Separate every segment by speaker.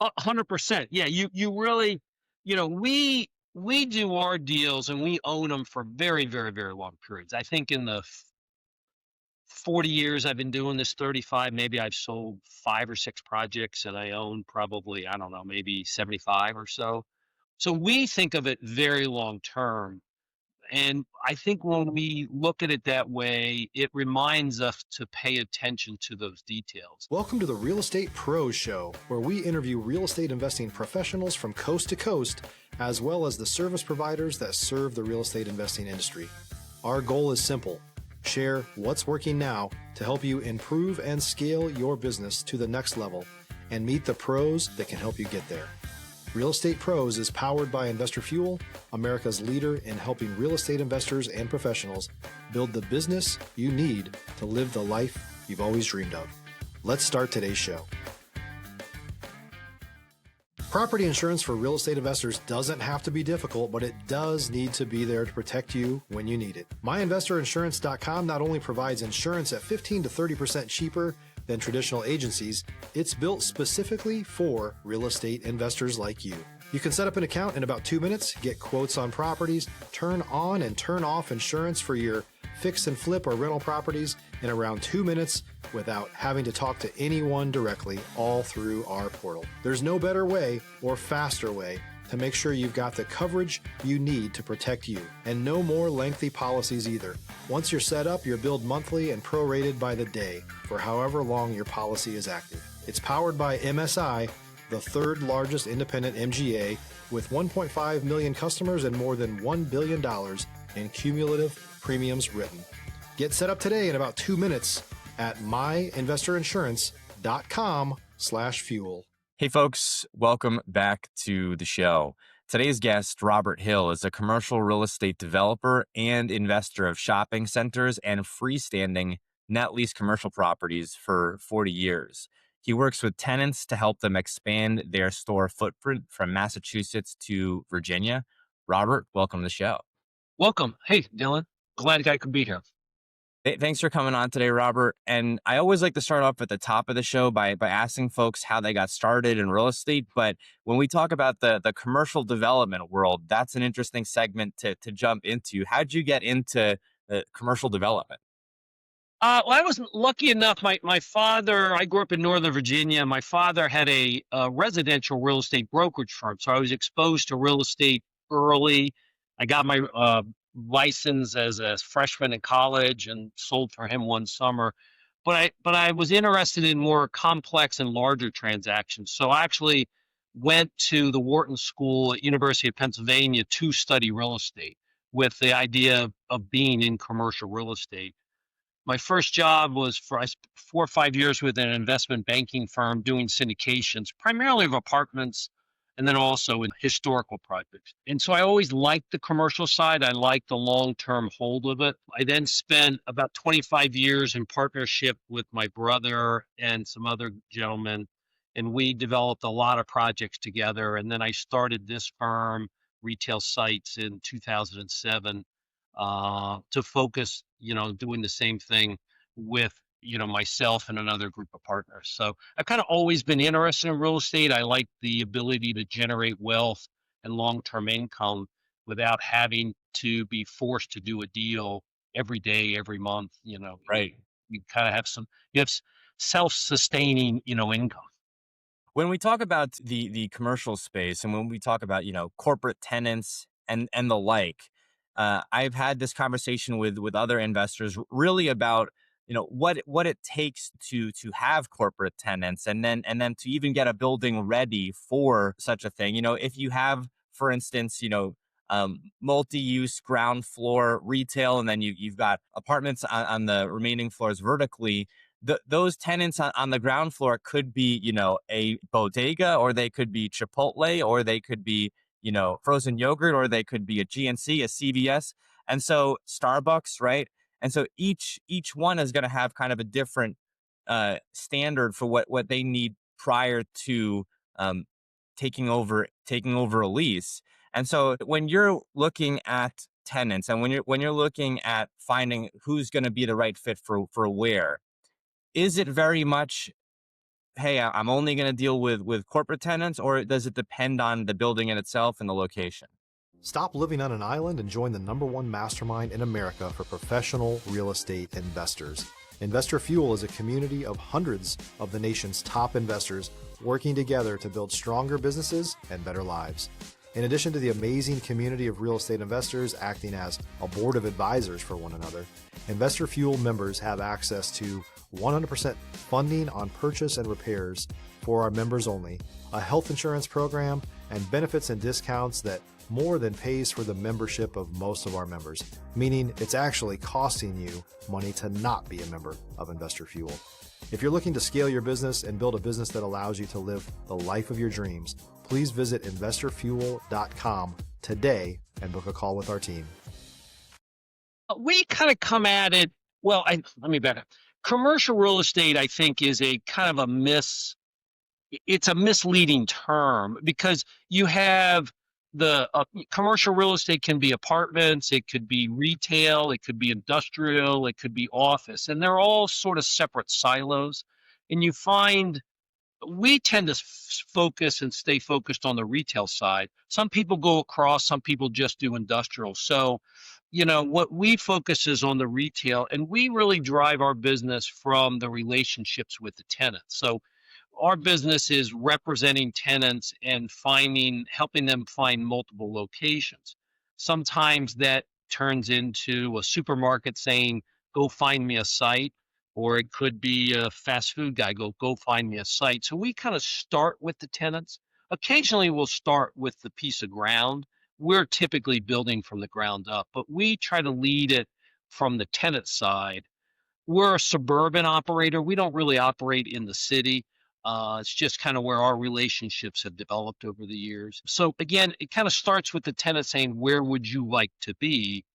Speaker 1: 100%. Yeah, you really, we do our deals and we own them for very, very, very long periods. I think in the 40 years I've been doing this, 35, maybe I've sold 5 or 6 projects and I own probably, I don't know, maybe 75 or so. So we think of it very long term. And I think when we look at it that way, it reminds us to pay attention to those details.
Speaker 2: Welcome to the Real Estate Pros Show, where we interview real estate investing professionals from coast to coast, as well as the service providers that serve the real estate investing industry. Our goal is simple: share what's working now to help you improve and scale your business to the next level and meet the pros that can help you get there. Real Estate Pros is powered by Investor Fuel, America's leader in helping real estate investors and professionals build the business you need to live the life you've always dreamed of. Let's start today's show. Property insurance for real estate investors doesn't have to be difficult, but it does need to be there to protect you when you need it. MyInvestorInsurance.com not only provides insurance at 15 to 30% cheaper than traditional agencies, it's built specifically for real estate investors like you. You can set up an account in about 2 minutes, get quotes on properties, turn on and turn off insurance for your fix and flip or rental properties in around 2 minutes without having to talk to anyone directly, all through our portal. There's no better way or faster way to make sure you've got the coverage you need to protect you, and no more lengthy policies either. Once you're set up, you're billed monthly and prorated by the day for however long your policy is active. It's powered by MSI, the third largest independent MGA, with 1.5 million customers and more than $1 billion in cumulative premiums written. Get set up today in about 2 minutes at myinvestorinsurance.com/fuel.
Speaker 3: Hey folks, welcome back to the show. Today's guest, Robert Hill, is a commercial real estate developer and investor of shopping centers and freestanding net lease commercial properties for 40 years. He works with tenants to help them expand their store footprint from Massachusetts to Virginia. Robert, welcome to the show.
Speaker 1: Welcome. Hey, Dylan. Glad I could be here.
Speaker 3: Hey, thanks for coming on today, Robert. And I always like to start off at the top of the show by asking folks how they got started in real estate. But when we talk about the commercial development world, that's an interesting segment to jump into. How'd you get into commercial development?
Speaker 1: Well, I was lucky enough. My father, I grew up in Northern Virginia. My father had a residential real estate brokerage firm. So I was exposed to real estate early. I got my license as a freshman in college and sold for him one summer. But I was interested in more complex and larger transactions. So I actually went to the Wharton School at University of Pennsylvania to study real estate with the idea of being in commercial real estate. My first job was for 4 or 5 years with an investment banking firm doing syndications, primarily of apartments and then also in historical projects. And so I always liked the commercial side. I liked the long-term hold of it. I then spent about 25 years in partnership with my brother and some other gentlemen, and we developed a lot of projects together. And then I started this firm, Retail Sites, in 2007 to focus, doing the same thing with, myself and another group of partners. So I've kind of always been interested in real estate. I like the ability to generate wealth and long-term income without having to be forced to do a deal every day, every month.
Speaker 3: Right.
Speaker 1: You kind of have you have self-sustaining, income.
Speaker 3: When we talk about the commercial space and when we talk about, corporate tenants and the like, I've had this conversation with other investors really about, what it takes to have corporate tenants and then to even get a building ready for such a thing. If you have, for instance, multi-use ground floor retail, and then you've got apartments on the remaining floors vertically. Those tenants on the ground floor could be, a bodega, or they could be Chipotle, or they could be, frozen yogurt, or they could be a GNC, a CVS, and so Starbucks, right? And so each one is going to have kind of a different standard for what they need prior to taking over a lease. And so when you're looking at tenants and when you're looking at finding who's going to be the right fit for where, is it very much hey, I'm only going to deal with corporate tenants, or does it depend on the building in itself and the location?
Speaker 2: Stop living on an island and join the #1 mastermind in America for professional real estate investors. Investor Fuel is a community of hundreds of the nation's top investors working together to build stronger businesses and better lives. In addition to the amazing community of real estate investors acting as a board of advisors for one another, Investor Fuel members have access to 100% funding on purchase and repairs for our members only, a health insurance program, and benefits and discounts that more than pays for the membership of most of our members, meaning it's actually costing you money to not be a member of Investor Fuel. If you're looking to scale your business and build a business that allows you to live the life of your dreams, please visit investorfuel.com today and book a call with our team.
Speaker 1: We kind of come at it, well, let me back up. Commercial real estate, I think, is a kind of it's a misleading term, because you have the commercial real estate can be apartments, it could be retail, it could be industrial, it could be office, and they're all sort of separate silos. And you find we tend to focus and stay focused on the retail side. Some people go across, some people just do industrial. So, what we focus is on the retail, and we really drive our business from the relationships with the tenants. So our business is representing tenants and helping them find multiple locations. Sometimes that turns into a supermarket saying, go find me a site, or it could be a fast food guy, go find me a site. So we kind of start with the tenants. Occasionally we'll start with the piece of ground. We're typically building from the ground up, but we try to lead it from the tenant side. We're a suburban operator. We don't really operate in the city. It's just kind of where our relationships have developed over the years. So again, it kind of starts with the tenant saying, where would you like to be?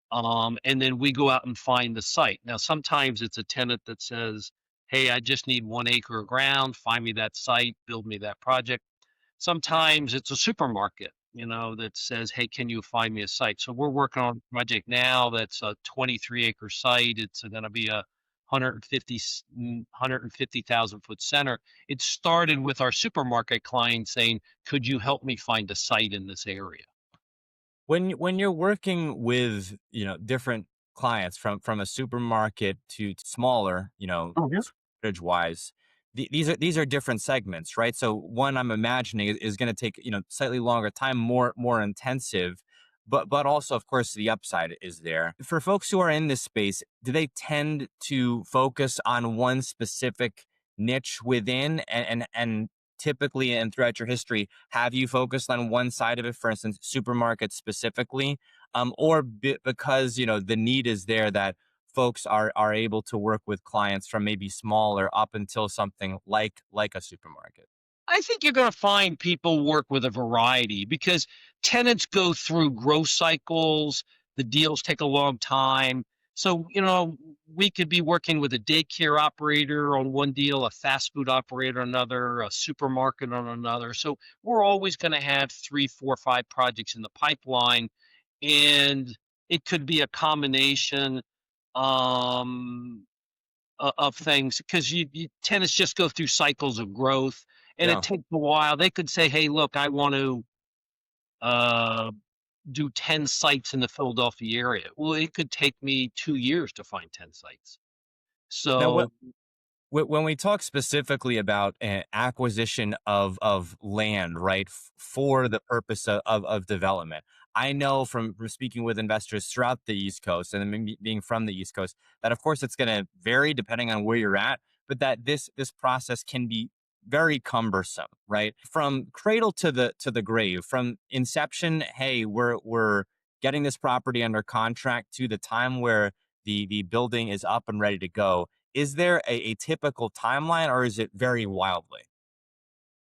Speaker 1: And then we go out and find the site. Now, sometimes it's a tenant that says, hey, I just need 1 acre of ground, find me that site, build me that project. Sometimes it's a supermarket, that says, hey, can you find me a site? So we're working on a project now that's a 23-acre site. It's going to be a 150,000 foot center. It started with our supermarket client saying, could you help me find a site in this area?
Speaker 3: When you're working with, different clients from a supermarket to smaller,
Speaker 1: Oh, yeah.
Speaker 3: footage wise, these are different segments, right? So one I'm imagining is going to take, slightly longer time, more intensive, but also, of course, the upside is there. For folks who are in this space, do they tend to focus on one specific niche within, and typically, and throughout your history, have you focused on one side of it, for instance, supermarkets specifically, or because the need is there, that folks are able to work with clients from maybe smaller up until something like a supermarket?
Speaker 1: I think you're going to find people work with a variety, because tenants go through growth cycles. The deals take a long time. So, we could be working with a daycare operator on one deal, a fast food operator on another, a supermarket on another. So we're always going to have 3, 4, 5 projects in the pipeline. And it could be a combination um, of things, because tenants just go through cycles of growth, and it
Speaker 3: Yeah.
Speaker 1: takes a while. They could say, hey, look, I want to uh, do 10 sites in the Philadelphia area. Well, it could take me 2 years to find 10 sites.
Speaker 3: Now,
Speaker 1: So,
Speaker 3: when we talk specifically about acquisition of land, right, for the purpose of development, I know from speaking with investors throughout the East Coast, and being from the East Coast, that of course it's going to vary depending on where you're at, but that this process can be very cumbersome, right? From cradle to the grave, from inception, hey, we're getting this property under contract, to the time where the building is up and ready to go. Is there a typical timeline, or is it very wildly?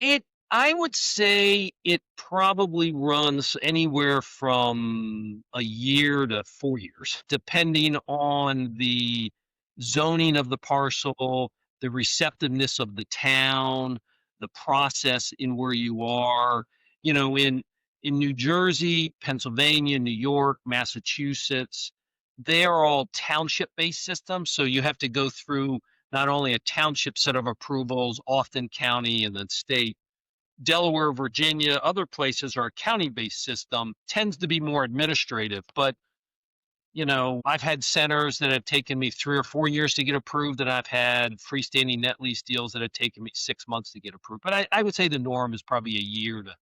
Speaker 1: It I would say it probably runs anywhere from a year to 4 years, depending on the zoning of the parcel, the receptiveness of the town, the process in where you are. In New Jersey, Pennsylvania, New York, Massachusetts, they are all township-based systems, so you have to go through not only a township set of approvals, often county and then state. Delaware, Virginia, other places are a county-based system, tends to be more administrative. But, I've had centers that have taken me 3 or 4 years to get approved, and I've had freestanding net lease deals that have taken me 6 months to get approved. But I would say the norm is probably a year to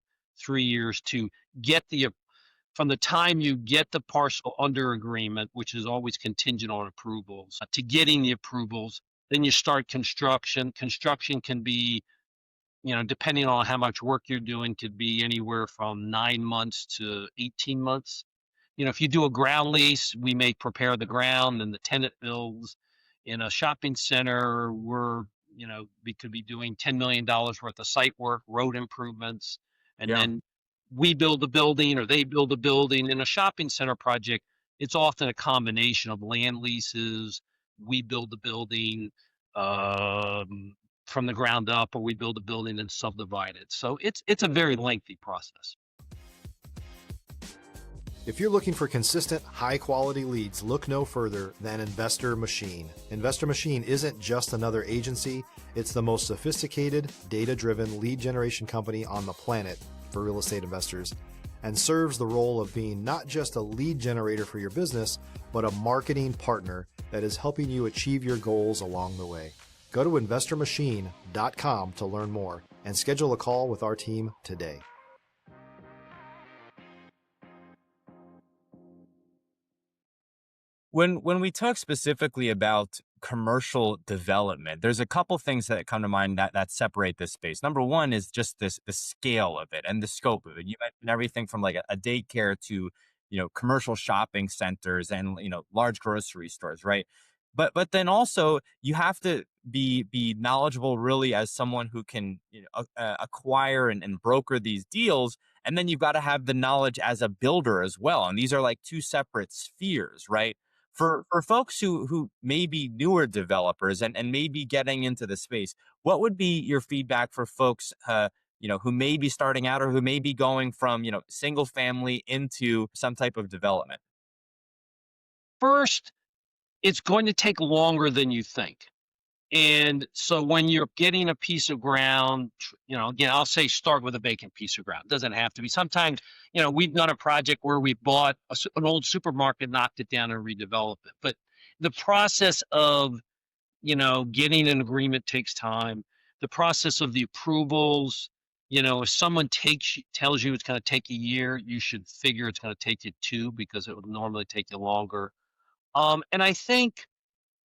Speaker 1: 3 years to get from the time you get the parcel under agreement, which is always contingent on approvals, to getting the approvals. Then you start construction. Construction can be, depending on how much work you're doing, could be anywhere from 9 months to 18 months. If you do a ground lease, we may prepare the ground and the tenant builds. In a shopping center, we could be doing $10 million worth of site work, road improvements, and
Speaker 3: Yeah.
Speaker 1: then we build a building or they build a building. In a shopping center project, it's often a combination of land leases, we build the building from the ground up, or we build a building and subdivide it. So it's a very lengthy process.
Speaker 2: If you're looking for consistent, high-quality leads, look no further than Investor Machine. Investor Machine isn't just another agency, it's the most sophisticated, data-driven lead generation company on the planet for real estate investors, and serves the role of being not just a lead generator for your business, but a marketing partner that is helping you achieve your goals along the way. Go to investormachine.com to learn more and schedule a call with our team today.
Speaker 3: When we talk specifically about commercial development, there's a couple things that come to mind that separate this space. Number one is just the scale of it and the scope of it. You mentioned everything from like a daycare to commercial shopping centers and large grocery stores, right? But then also you have to be knowledgeable really as someone who can acquire and broker these deals, and then you've got to have the knowledge as a builder as well. And these are like two separate spheres, right? For folks who may be newer developers and may be getting into the space, what would be your feedback for folks who may be starting out or who may be going from single family into some type of development?
Speaker 1: First, it's going to take longer than you think. And so when you're getting a piece of ground, again, I'll say start with a vacant piece of ground. It doesn't have to be. Sometimes, we've done a project where we bought an old supermarket, knocked it down and redeveloped it. But the process of, getting an agreement takes time. The process of the approvals, if someone tells you it's going to take a year, you should figure it's going to take you 2, because it would normally take you longer. And I think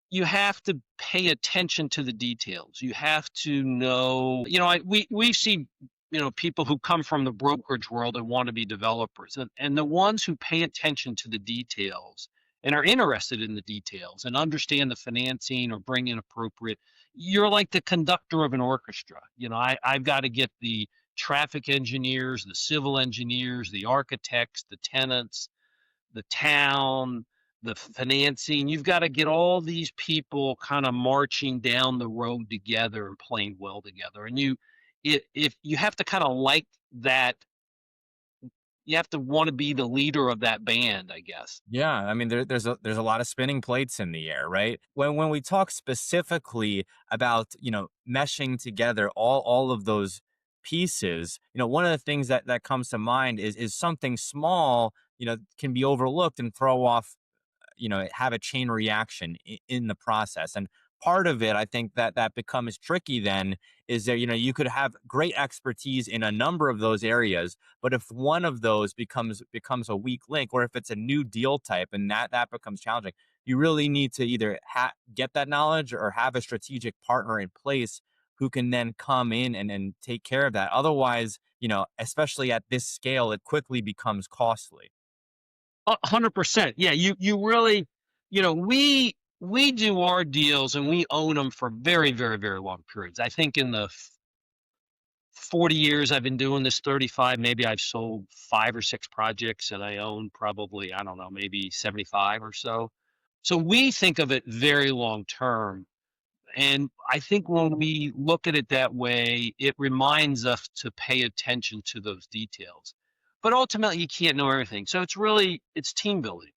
Speaker 1: you have to pay attention to the details. You have to know, we see, people who come from the brokerage world and want to be developers, and the ones who pay attention to the details and are interested in the details and understand the financing or bring in appropriate, you're like the conductor of an orchestra. I've got to get the traffic engineers, the civil engineers, the architects, the tenants, the town, the financing. You've got to get all these people kind of marching down the road together and playing well together. And if you have to kind of like that, you have to want to be the leader of that band, I guess.
Speaker 3: Yeah, I mean, there's a lot of spinning plates in the air, right? When we talk specifically about meshing together all of those pieces, one of the things that comes to mind is something small, can be overlooked and throw off, have a chain reaction in the process. And part of it, I think that becomes tricky then is that, you could have great expertise in a number of those areas, but if one of those becomes a weak link, or if it's a new deal type and that becomes challenging, you really need to either get that knowledge or have a strategic partner in place who can then come in and take care of that. Otherwise, especially at this scale, it quickly becomes costly.
Speaker 1: 100%. Yeah, you really, we do our deals and we own them for very, very, very long periods. I think in the 40 years I've been doing this, 35, maybe I've sold 5 or 6 projects, and I own probably, I don't know, maybe 75 or so. So we think of it very long term. And I think when we look at it that way, it reminds us to pay attention to those details. But ultimately, you can't know everything. So it's team building.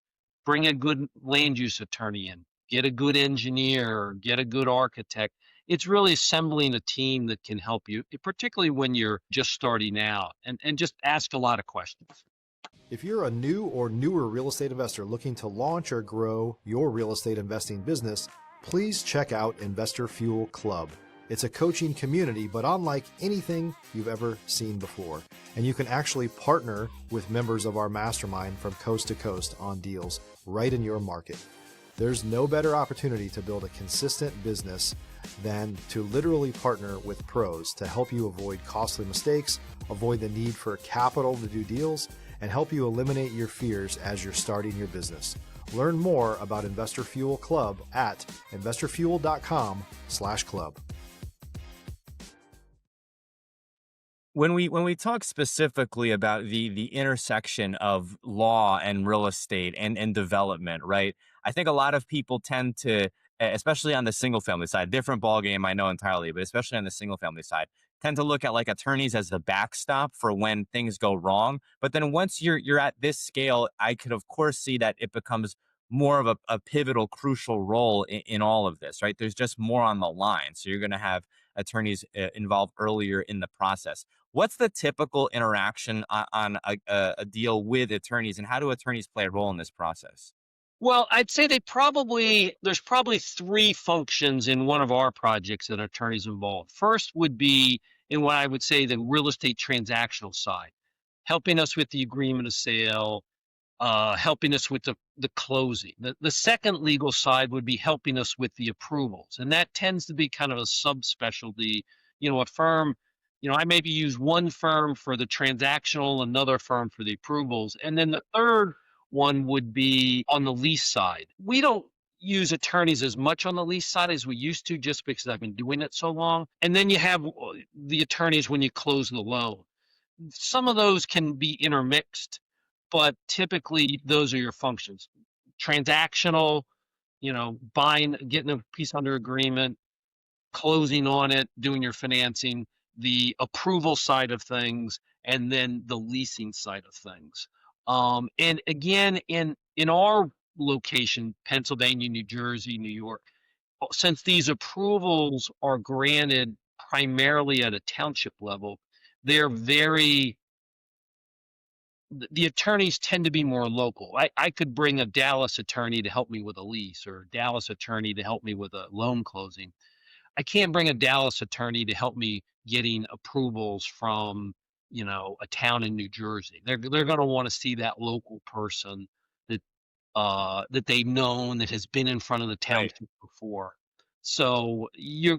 Speaker 1: Bring a good land use attorney in. get a good engineer, get a good architect. It's really assembling a team that can help you, particularly when you're just starting out, and just ask a lot of questions.
Speaker 2: If you're a new or newer real estate investor looking to launch or grow your real estate investing business, please check out Investor Fuel Club. It's a coaching community, but unlike anything you've ever seen before. And you can actually partner with members of our mastermind from coast to coast on deals right in your market. There's no better opportunity to build a consistent business than to literally partner with pros to help you avoid costly mistakes, avoid the need for capital to do deals, and help you eliminate your fears as you're starting your business. Learn more about Investor Fuel Club at investorfuel.com/club.
Speaker 3: When we talk specifically about the intersection of law and real estate and development, right? I think a lot of people tend to, especially on the single family side, different ballgame, I know entirely, but especially on the single family side, tend to look at like attorneys as the backstop for when things go wrong. But then once you're at this scale, I could of course see that it becomes more of a pivotal, crucial role in all of this, right? There's just more on the line. So you're going to have attorneys involved earlier in the process. What's the typical interaction on a deal with attorneys, and how do attorneys play a role in this process?
Speaker 1: Well, I'd say there's probably three functions in one of our projects that attorneys involved. First would be in what I would say the real estate transactional side, helping us with the agreement of sale, helping us with the closing. The second legal side would be helping us with the approvals. And that tends to be kind of a subspecialty. A firm, I maybe use one firm for the transactional, another firm for the approvals. And then the third one would be on the lease side. We don't use attorneys as much on the lease side as we used to, just because I've been doing it so long. And then you have the attorneys when you close the loan. Some of those can be intermixed, but typically those are your functions. Transactional, buying, getting a piece under agreement, closing on it, doing your financing, the approval side of things, and then the leasing side of things. And again, in our location, Pennsylvania, New Jersey, New York, since these approvals are granted primarily at a township level, they're very the attorneys tend to be more local. I could bring a Dallas attorney to help me with a lease, or a Dallas attorney to help me with a loan closing. I can't bring a Dallas attorney to help me getting approvals from, a town in New Jersey. They're going to want to see that local person that that they've known, that has been in front of the
Speaker 3: Right.
Speaker 1: township before. So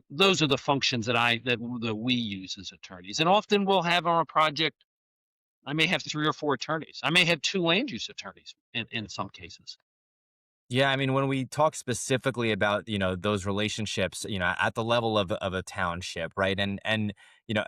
Speaker 1: those are the functions that we use as attorneys. And often we'll have on a project, I may have three or four attorneys. I may have two land use attorneys in some cases.
Speaker 3: Yeah, I mean, when we talk specifically about, those relationships, at the level of a township, right? And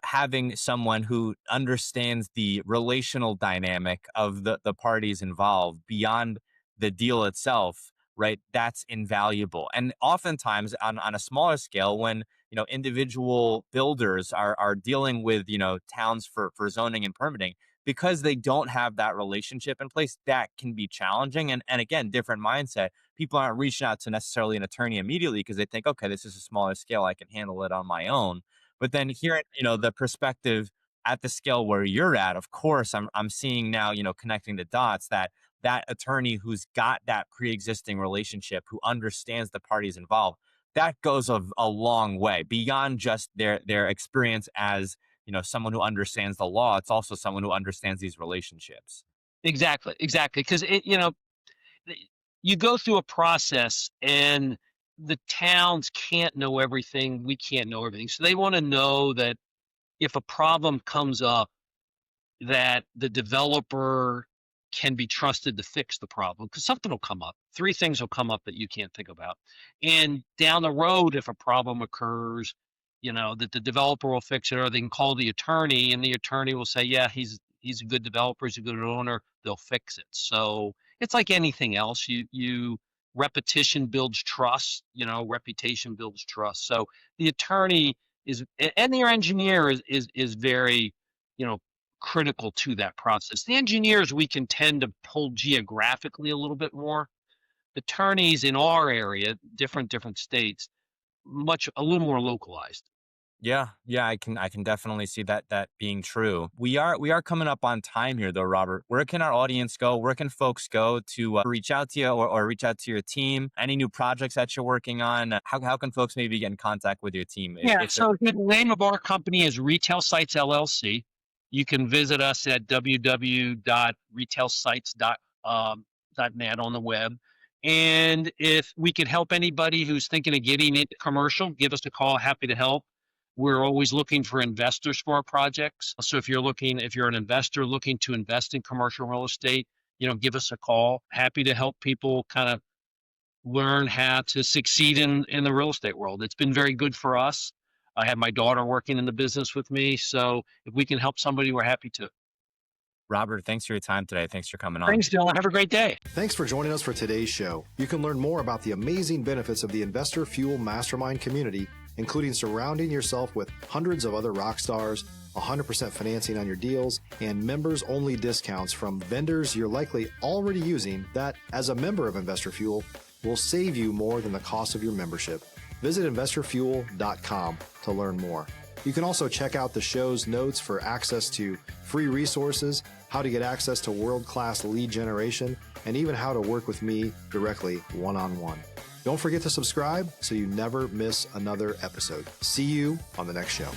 Speaker 3: having someone who understands the relational dynamic of the parties involved beyond the deal itself, right? That's invaluable. And oftentimes on a smaller scale, when, individual builders are dealing with, towns for zoning and permitting, because they don't have that relationship in place, that can be challenging. And again, different mindset. People aren't reaching out to necessarily an attorney immediately because they think, okay, this is a smaller scale, I can handle it on my own. But then hearing, the perspective at the scale where you're at, of course, I'm seeing now, connecting the dots, that attorney who's got that pre-existing relationship, who understands the parties involved, that goes a long way beyond just their experience as, someone who understands the law. It's also someone who understands these relationships.
Speaker 1: Exactly, exactly. Because you go through a process, and the towns can't know everything. We can't know everything. So they want to know that if a problem comes up, that the developer can be trusted to fix the problem, because something will come up. Three things will come up that you can't think about. And down the road, if a problem occurs, that the developer will fix it, or they can call the attorney, and the attorney will say, yeah, he's a good developer, he's a good owner, they'll fix it. So it's like anything else. You repetition builds trust, reputation builds trust. So the attorney and your engineer is very, you know, critical to that process. The engineers we can tend to pull geographically a little bit more. attorneys in our area, different states, a little more localized.
Speaker 3: Yeah, yeah, I can definitely see that being true. We are coming up on time here though, Robert. Where can our audience go? Where can folks go to reach out to you or reach out to your team? Any new projects that you're working on? How can folks maybe get in contact with your team
Speaker 1: Yeah,
Speaker 3: if they're
Speaker 1: so the name of our company is Retail Sites LLC. You can visit us at www.retailsites.net on the web. And if we can help anybody who's thinking of getting into commercial, give us a call. Happy to help. We're always looking for investors for our projects. So if you're an investor looking to invest in commercial real estate, give us a call. Happy to help people kind of learn how to succeed in the real estate world. It's been very good for us. I have my daughter working in the business with me. So if we can help somebody, we're happy to.
Speaker 3: Robert, thanks for your time today. Thanks for coming on.
Speaker 1: Thanks, Dylan. Have a great day.
Speaker 2: Thanks for joining us for today's show. You can learn more about the amazing benefits of the Investor Fuel Mastermind community, including surrounding yourself with hundreds of other rock stars, 100% financing on your deals, and members-only discounts from vendors you're likely already using that, as a member of Investor Fuel, will save you more than the cost of your membership. Visit investorfuel.com to learn more. You can also check out the show's notes for access to free resources, how to get access to world-class lead generation, and even how to work with me directly one-on-one. Don't forget to subscribe so you never miss another episode. See you on the next show.